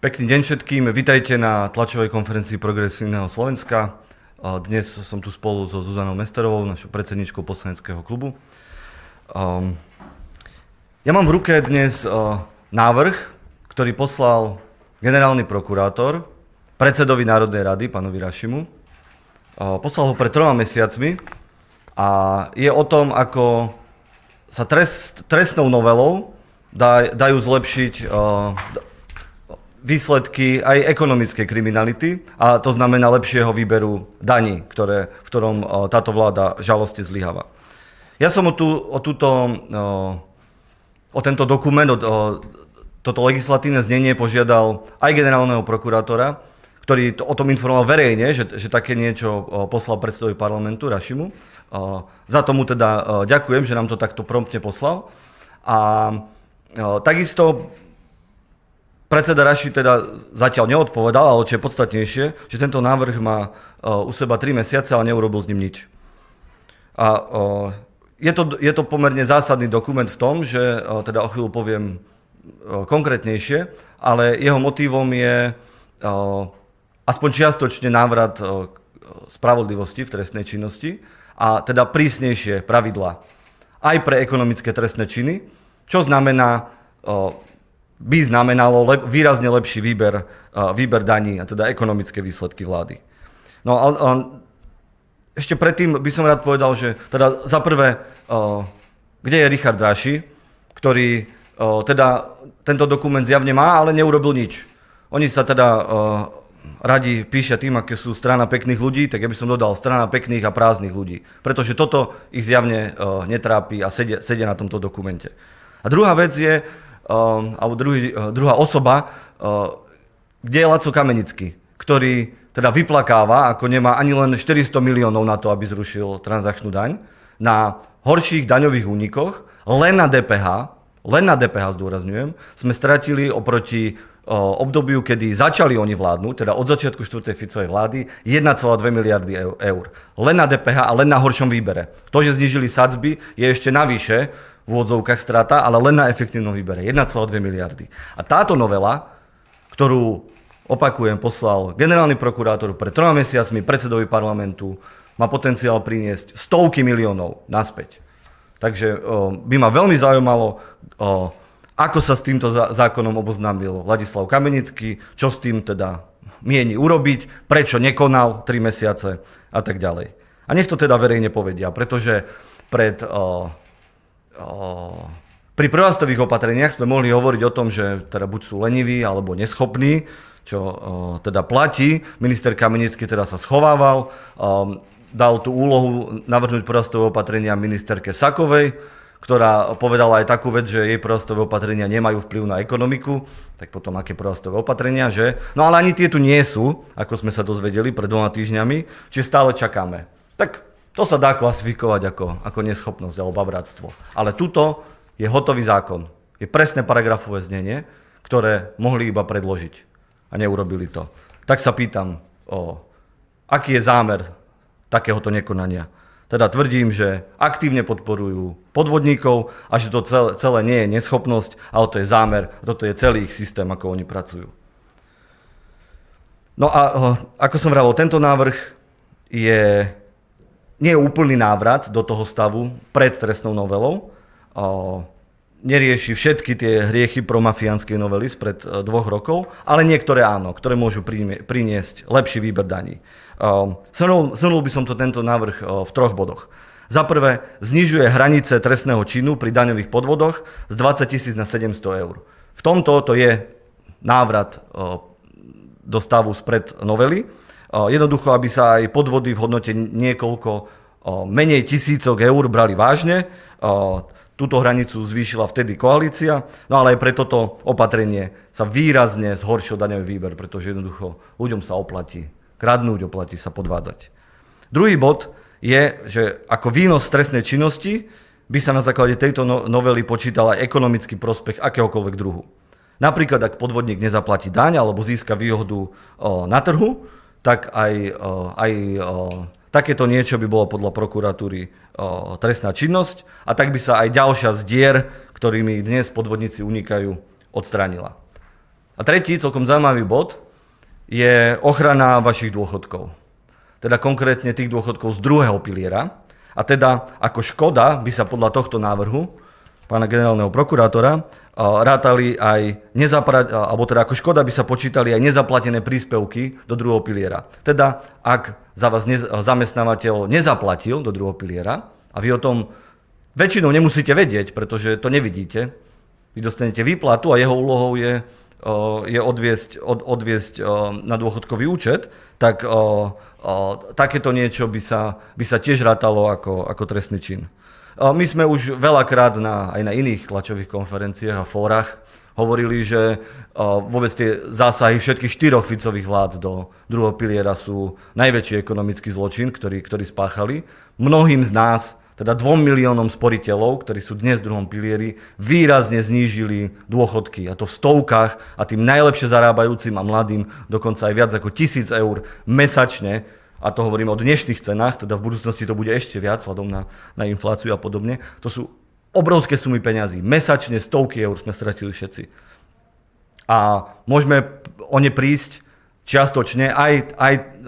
Pekný deň všetkým, vitajte na tlačovej konferencii Progresívneho Slovenska. Dnes som tu spolu so Zuzanou Mesterovou, našou predsedničkou poslaneckého klubu. Ja mám v ruke dnes návrh, ktorý poslal generálny prokurátor predsedovi Národnej rady, pánovi Rašimu. Poslal ho pred 3 mesiacmi a je o tom, ako sa trestnou novelou dajú zlepšiť výsledky aj ekonomickej kriminality, a to znamená lepšieho výberu daní, v ktorom táto vláda žalostne zlyháva. Ja som o tento dokument, toto legislatívne znenie požiadal aj generálneho prokurátora, ktorý o tom informoval verejne, že také niečo poslal predsedovi parlamentu Rašimu. Za tomu teda ďakujem, že nám to takto promptne poslal. A takisto predseda Raši teda zatiaľ neodpovedal, ale čo je podstatnejšie, že tento návrh má u seba 3 mesiace, ale neurobil s ním nič. A je to pomerne zásadný dokument v tom, že teda o chvíľu poviem konkrétnejšie, ale jeho motívom je aspoň čiastočne návrat spravodlivosti v trestnej činnosti a teda prísnejšie pravidlá aj pre ekonomické trestné činy, čo by znamenalo výrazne lepší výber daní a teda ekonomické výsledky vlády. No a ešte predtým by som rád povedal, že teda za prvé, kde je Richard Raši, ktorý teda tento dokument zjavne má, ale neurobil nič. Oni sa teda radi píšia tým, aké sú strana pekných ľudí, tak ja by som dodal strana pekných a prázdnych ľudí, pretože toto ich zjavne netrápi a sedia na tomto dokumente. A druhá vec je, alebo druhá osoba, kde je Laco Kamenický, ktorý teda vyplakáva, ako nemá ani len 400 miliónov na to, aby zrušil transakčnú daň, na horších daňových únikoch, len na DPH zdôrazňujem, sme stratili oproti obdobiu, kedy začali oni vládnuť, teda od začiatku 4. Ficovej vlády, 1,2 miliardy eur. Len na DPH a len na horšom výbere. To, že znížili sadzby, je ešte navyše v úvodzovkách strata, ale len na efektívnom výbere. 1,2 miliardy. A táto novela, ktorú, opakujem, poslal generálny prokurátor pred 3 mesiacmi predsedovi parlamentu, má potenciál priniesť stovky miliónov naspäť. Takže by ma veľmi zaujímalo, ako sa s týmto zákonom oboznámil Ladislav Kamenický, čo s tým teda mieni urobiť, prečo nekonal 3 mesiace a tak ďalej. A nech to teda verejne povedia, pretože pri prorastových opatreniach sme mohli hovoriť o tom, že teda buď sú leniví alebo neschopní, čo teda platí. Minister Kamenický teda sa schovával, dal tú úlohu navrhnúť prorastové opatrenia ministerke Sakovej, ktorá povedala aj takú vec, že jej prorastové opatrenia nemajú vplyv na ekonomiku, tak potom aké prorastové opatrenia, že? No ale ani tie tu nie sú, ako sme sa dozvedeli pred 2 týždňami, čiže stále čakáme. Tak to sa dá klasifikovať ako neschopnosť alebo babráctvo. Ale tuto je hotový zákon. Je presné paragrafové znenie, ktoré mohli iba predložiť a neurobili to. Tak sa pýtam, aký je zámer takéhoto nekonania. Teda tvrdím, že aktívne podporujú podvodníkov a že to celé nie je neschopnosť, ale to je zámer, toto je celý ich systém, ako oni pracujú. No a ako som vravel, tento návrh nie je úplný návrat do toho stavu pred trestnou novelou. Nerieši všetky tie hriechy promafiánskej novely spred 2 rokov, ale niektoré áno, ktoré môžu priniesť lepší výber daní. Zhrnul by som tento návrh v 3 bodoch. Za prvé, znižuje hranice trestného činu pri daňových podvodoch z 20 000 na 700 eur. V tomto to je návrat do stavu spred novely. Jednoducho, aby sa aj podvody v hodnote niekoľko menej tisícok eur brali vážne. Túto hranicu zvýšila vtedy koalícia, no ale aj pre toto opatrenie sa výrazne zhoršil daňový výber, pretože jednoducho ľuďom sa oplatí kradnúť, oplatí sa podvádzať. Druhý bod je, že ako výnos z trestnej činnosti by sa na základe tejto novely počítal aj ekonomický prospech akéhokoľvek druhu. Napríklad, ak podvodník nezaplatí daň alebo získa výhodu na trhu, tak aj takéto niečo by bolo podľa prokuratúry trestná činnosť a tak by sa aj ďalšia z dier, ktorými dnes podvodníci unikajú, odstránila. A A tretí, celkom zaujímavý bod, je ochrana vašich dôchodkov. Teda konkrétne tých dôchodkov z druhého piliera. A teda ako škoda by sa podľa tohto návrhu pána generálneho prokurátora rátali aj alebo teda ako škoda by sa počítali aj nezaplatené príspevky do druhého piliera. Teda ak za vás zamestnávateľ nezaplatil do druhého piliera a vy o tom väčšinou nemusíte vedieť, pretože to nevidíte, vy dostanete výplatu a jeho úlohou je odviesť na dôchodkový účet, tak takéto niečo by sa tiež rátalo ako trestný čin. My sme už veľakrát aj na iných tlačových konferenciách a fórach hovorili, že vôbec tie zásahy všetkých 4 Ficových vlád do druhého piliera sú najväčší ekonomický zločin, ktorý spáchali. Mnohým z nás, teda 2 miliónom sporiteľov, ktorí sú dnes v druhom pilieri, výrazne znížili dôchodky. A to v stovkách a tým najlepšie zarábajúcim a mladým dokonca aj viac ako 1,000 eur mesačne. A to hovorím o dnešných cenách, teda v budúcnosti to bude ešte viac, vzhľadom na infláciu a podobne. To sú obrovské sumy peňazí. Mesačne stovky eur sme stratili všetci. A môžeme o ne prísť čiastočne aj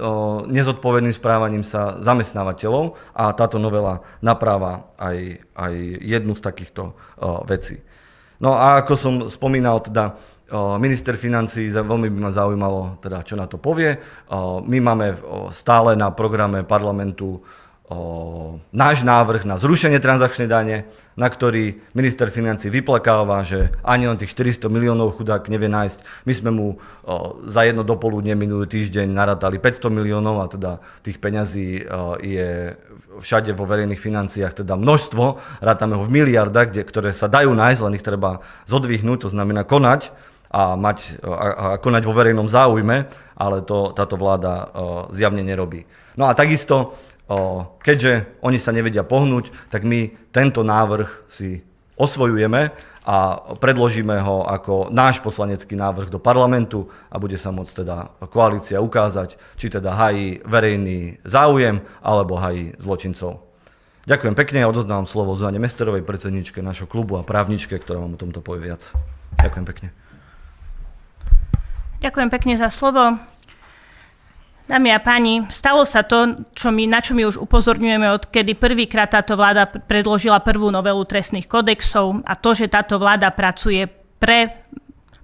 nezodpovedným správaním sa zamestnávateľov a táto novela napráva aj jednu z takýchto vecí. No a ako som spomínal, teda minister financií, veľmi by ma zaujímalo, teda, čo na to povie. My máme stále na programe parlamentu náš návrh na zrušenie transakčnej dane, na ktorý minister financií vyplakáva, že ani len tých 400 miliónov chudák nevie nájsť. My sme mu za jedno dopoludne minulý týždeň narátali 500 miliónov a teda tých peňazí je všade vo verejných financiách teda množstvo. Rátame ho v miliardách, ktoré sa dajú nájsť, len ich treba zodvihnúť, to znamená konať a konať vo verejnom záujme, ale táto vláda zjavne nerobí. No a takisto, keďže oni sa nevedia pohnúť, tak my tento návrh si osvojujeme a predložíme ho ako náš poslanecký návrh do parlamentu a bude sa môcť teda koalícia ukázať, či teda hájí verejný záujem alebo hájí zločincov. Ďakujem pekne a odozdávam slovo Zuzane Mesterovej, predsedničke našho klubu a právničke, ktorá vám o tomto povie viac. Ďakujem pekne. Ďakujem pekne za slovo. Dámy a páni, stalo sa to, na čo my už upozorňujeme, odkedy prvýkrát táto vláda predložila prvú novelu trestných kodexov, a to, že táto vláda pracuje pre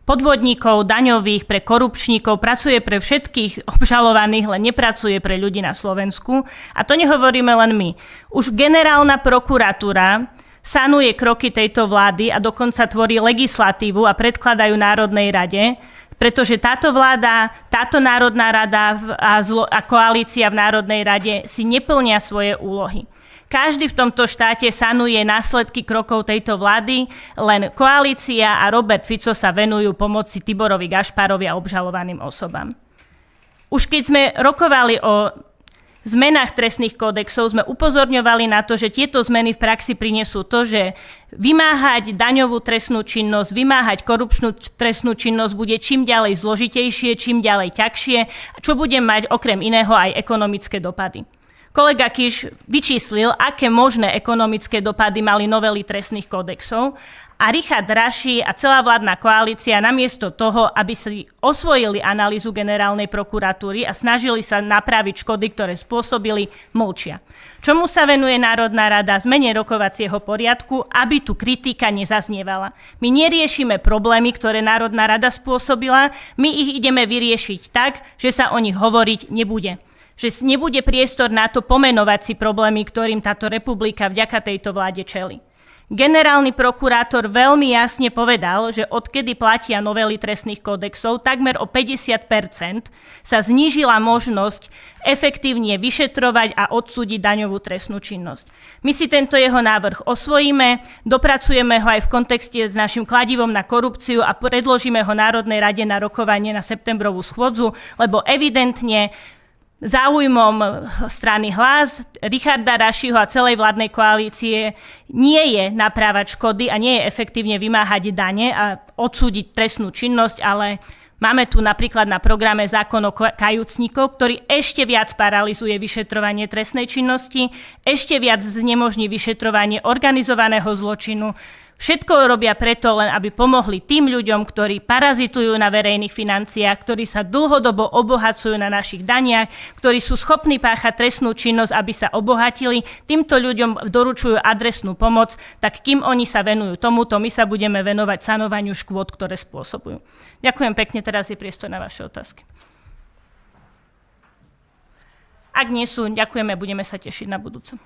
podvodníkov, daňových, pre korupčníkov, pracuje pre všetkých obžalovaných, len nepracuje pre ľudí na Slovensku. A to nehovoríme len my. Už generálna prokuratúra sanuje kroky tejto vlády a dokonca tvorí legislatívu a predkladajú Národnej rade, pretože táto vláda, táto Národná rada a koalícia v Národnej rade si neplnia svoje úlohy. Každý v tomto štáte sanuje následky krokov tejto vlády, len koalícia a Robert Fico sa venujú pomoci Tiborovi Gašparovi a obžalovaným osobám. Už keď sme rokovali o zmenách trestných kódexov, sme upozorňovali na to, že tieto zmeny v praxi prinesú to, že vymáhať daňovú trestnú činnosť, vymáhať korupčnú trestnú činnosť bude čím ďalej zložitejšie, čím ďalej ťažšie, čo bude mať okrem iného aj ekonomické dopady. Kolega Kiš vyčíslil, aké možné ekonomické dopady mali novely trestných kódexov a Richard Raši a celá vládna koalícia namiesto toho, aby si osvojili analýzu generálnej prokuratúry a snažili sa napraviť škody, ktoré spôsobili, mlčia. Čomu sa venuje Národná rada? Zmene rokovacieho poriadku, aby tu kritika nezaznievala. My neriešime problémy, ktoré Národná rada spôsobila, my ich ideme vyriešiť tak, že sa o nich hovoriť nebude. Že nebude priestor na to pomenovať si problémy, ktorým táto republika vďaka tejto vláde čelí. Generálny prokurátor veľmi jasne povedal, že odkedy platia novely trestných kódexov, takmer o 50% sa znížila možnosť efektívne vyšetrovať a odsúdiť daňovú trestnú činnosť. My si tento jeho návrh osvojíme, dopracujeme ho aj v kontexte s našim kladivom na korupciu a predložíme ho Národnej rade na rokovanie na septembrovú schôdzu, lebo evidentne záujmom strany Hlas, Richarda Rašiho a celej vládnej koalície nie je naprávať škody a nie je efektívne vymáhať dane a odsúdiť trestnú činnosť, ale máme tu napríklad na programe zákon o kajúcnikov, ktorý ešte viac paralizuje vyšetrovanie trestnej činnosti, ešte viac znemožní vyšetrovanie organizovaného zločinu, Všetko robia preto len, aby pomohli tým ľuďom, ktorí parazitujú na verejných financiách, ktorí sa dlhodobo obohacujú na našich daniach, ktorí sú schopní páchať trestnú činnosť, aby sa obohatili. Týmto ľuďom doručujú adresnú pomoc, tak kým oni sa venujú tomuto, my sa budeme venovať sanovaniu škôd, ktoré spôsobujú. Ďakujem pekne, teraz je priestor na vaše otázky. Ak nie sú, ďakujeme, budeme sa tešiť na budúce.